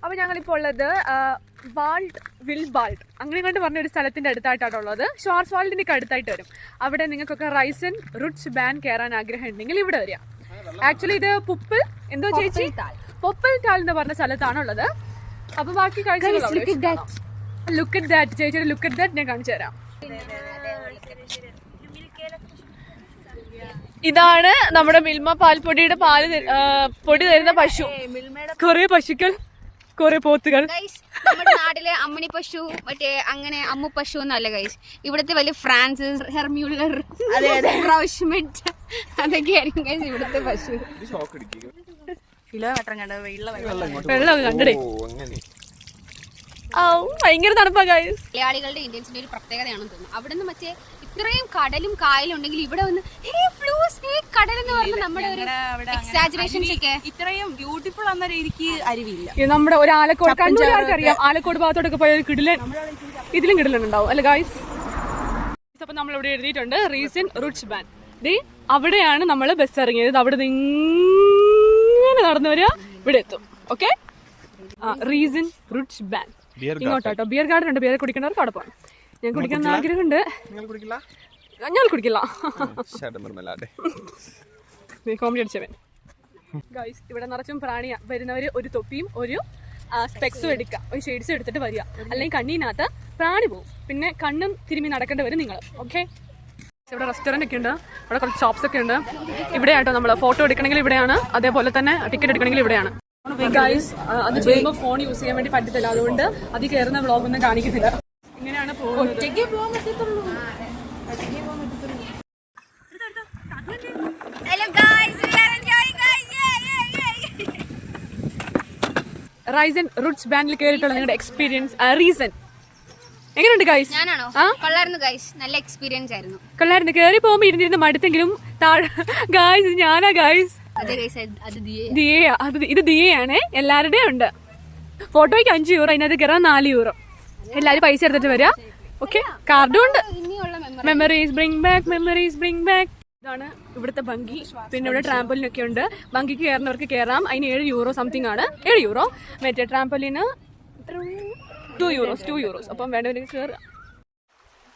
അപ്പൊ ഞങ്ങളിപ്പോൾ ഉള്ളത് വിൽബാൾട്ട് അങ്ങനെ കണ്ട് പറഞ്ഞ ഒരു സ്ഥലത്തിന്റെ അടുത്തായിട്ടാണ് ഉള്ളത്. ഷ്വാർസ്വാൾഡിനൊക്കെ അടുത്തായിട്ട് വരും. അവിടെ നിങ്ങൾക്കൊക്കെ റൈസൻ റുട്സ് ബാൻഡ് കയറാൻ ആഗ്രഹം ഉണ്ടെങ്കിൽ ഇവിടെ വരിക. ആക്ച്വലി ഇത് പുപ്പിൽ എന്തോ ചേച്ചി പൊപ്പൽ ടാൽ എന്ന് പറഞ്ഞ സ്ഥലത്താണ് ഉള്ളത്. അപ്പൊ ബാക്കി കാഴ്ചകൾ ലുക്ക് അറ്റ് ദാറ്റ് ചേച്ചിയുടെ ലുക്ക് അറ്റ് ദാറ്റ് ഞാൻ കാണിച്ചു തരാം. ഇതാണ് നമ്മുടെ മിൽമ പാൽപ്പൊടിയുടെ പൊടി തരുന്ന പശു. കുറെ പശുക്കൾ, കുറെ പോത്തുകൾ. നമ്മുടെ നാട്ടിലെ അമ്മണി പശു മറ്റേ അങ്ങനെ അമ്മു പശു എന്നല്ല ഗൈസ്. ഇവിടുത്തെ വലിയ ഫ്രാൻസിസ്, ഹെർമ്യൂലർ, റൗഷ്മിറ്റ് അതൊക്കെയായിരിക്കും ഗൈസ് ഇവിടുത്തെ പശു. വെള്ളം കണ്ടേ ഭയങ്കര തണുപ്പാ ഗൈസ്. മലയാളികളുടെ ഇന്ത്യൻസിന്റെ ഒരു പ്രത്യേകതയാണെന്ന് തോന്നുന്നു. അവിടെ നിന്ന് മറ്റേ ഇത്രയും കടലും കായലും ഉണ്ടെങ്കിൽ ഇവിടെ വന്ന് കടൽ എന്ന് പറഞ്ഞ നമ്മുടെ ഒരു എക്സാജറേഷൻസ് ഒക്കെ ഇത്രയും ബ്യൂട്ടിഫുൾ എന്ന രീതിക്ക് അരുവില്ല. നമ്മുടെ ഒരു ആലക്കോട് കണ്ണൂർക്കാർക്കറിയാം. ആലക്കോട് ഭാഗത്തോടൊക്കെ പോയ ഒരു കിടിലൻ, ഇതിലും കിടിലൻ ഉണ്ടാവും അല്ലെ ഗൈസ്. അപ്പൊ നമ്മളിവിടെ എഴുതിയിട്ടുണ്ട് റീസൺ റുട്സ് ബാൻഡ്. അവിടെയാണ് നമ്മൾ ബസ് ഇറങ്ങിയത്. അവിടെ ഇങ്ങനെ നടന്നു വരിക, ഇവിടെ എത്തും. ഓക്കെ, റീസൺ റുട്സ് ബാൻഡ് ഇങ്ങോട്ടോ. ബിയർ ഗാർഡൻ ഉണ്ട്, ബിയർ കുടിക്കുന്നവർക്ക് അവിടെ പോകണം. ഞാൻ കുടിക്കാൻ ആഗ്രഹമുണ്ട്. ഞാൻ കുടിക്കില്ല. കോമഡി അടിച്ചവൻ ഗൈസ്. ഇവിടെ നിറച്ചും പ്രാണിയാ. വരുന്നവര് ഒരു തൊപ്പിയും ഒരു സ്പെക്സും എടുക്കുക, ഒരു ഷെയ്ഡ്സും എടുത്തിട്ട് വരിക. അല്ലെങ്കിൽ കണ്ണിനകത്ത് പ്രാണി പോകും. പിന്നെ കണ്ണും തിരുമ്മി നടക്കേണ്ടി വരും നിങ്ങൾ. ഓക്കെ, ഇവിടെ റെസ്റ്റോറന്റ് ഒക്കെ ഉണ്ട്, ഇവിടെ കുറച്ച് ഷോപ്സ് ഒക്കെ ഉണ്ട്. ഇവിടെയാട്ടോ നമ്മൾ ഫോട്ടോ എടുക്കണമെങ്കിൽ ഇവിടെയാണ്. അതേപോലെ തന്നെ ടിക്കറ്റ് എടുക്കണമെങ്കിൽ ഇവിടെയാണ് ഗൈസ്. അത് ചെയ്യുമ്പോൾ ഫോൺ യൂസ് ചെയ്യാൻ വേണ്ടി പറ്റത്തില്ല, അതുകൊണ്ട് അതിൽ കയറുന്ന വ്ളോഗൊന്നും കാണിക്കുന്നില്ല. ഇങ്ങനെയാണ് ഒറ്റയ്ക്ക് പോകാൻ പറ്റത്തുള്ളൂ. റൈസൻ റുട്സ് ബാൻഡിൽ കയറിയിട്ടുള്ള നിങ്ങളുടെ എക്സ്പീരിയൻസ്, റീസൺ എങ്ങനെയുണ്ട് ഗൈസ്? ഞാനാണോ? കൊള്ളായിരുന്നു ഗൈസ്, നല്ല എക്സ്പീരിയൻസ് ആയിരുന്നു. കൊള്ളായിരുന്നു. കയറി പോകുമ്പോ ഇരുന്നിരുന്ന് മടുത്തെങ്കിലും താഴെ ഗൈസ് ഞാനാ ഗൈസ്. ഇത് ദിയയാണ്. എല്ലാവരുടെയും ഉണ്ട്. ഫോട്ടോയ്ക്ക് 5 യൂറോ, അതിനകത്ത് കയറാൻ 4 യൂറോ. എല്ലാരും പൈസ എടുത്തിട്ട് വരിക. ഓക്കെ, കാർഡും ഉണ്ട്. Memories bring back, memories bring back. ഇതാണ് ഇവിടുത്തെ ബങ്കി. പിന്നെ ഇവിടെ ട്രാംപോലിനൊക്കെ ഉണ്ട്. ബങ്കിക്ക് കയറുന്നവർക്ക് കയറാം. അതിന് 7 യൂറോ സംതിങ് ആണ്. 7 യൂറോ. മറ്റേ ട്രാംപോലിന് 2 യൂറോസ്. അപ്പം വേണ്ടവർക്ക് കയറുക.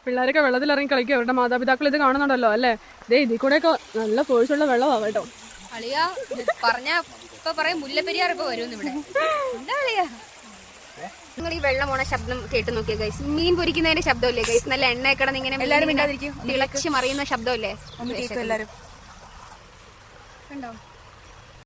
പിള്ളേരൊക്കെ വെള്ളത്തിലിറങ്ങി കളിക്കുക. അവരുടെ മാതാപിതാക്കൾ ഇത് കാണുന്നുണ്ടല്ലോ അല്ലേ? ഇതിൽ കൂടെയൊക്കെ നല്ല ഫോഴ്സുള്ള വെള്ളമാണ് കേട്ടോ. അളിയാ പറഞ്ഞ ഇപ്പൊ പറയും മുല്ലപ്പെരിയാർ ഇപ്പൊ വരും ഇവിടെ. എന്താ അളിയാ നിങ്ങൾ ഈ വെള്ളം പോണ ശബ്ദം കേട്ട് നോക്കിയ ഗൈസ്? മീൻ പൊരിക്കുന്നതിന്റെ ശബ്ദമല്ലേ ഗൈസ്? നല്ല എണ്ണ കിടന്ന് ഇങ്ങനെ തിളച്ച് മറിയുന്ന ശബ്ദമല്ലേ? എല്ലാരും കണ്ടോ?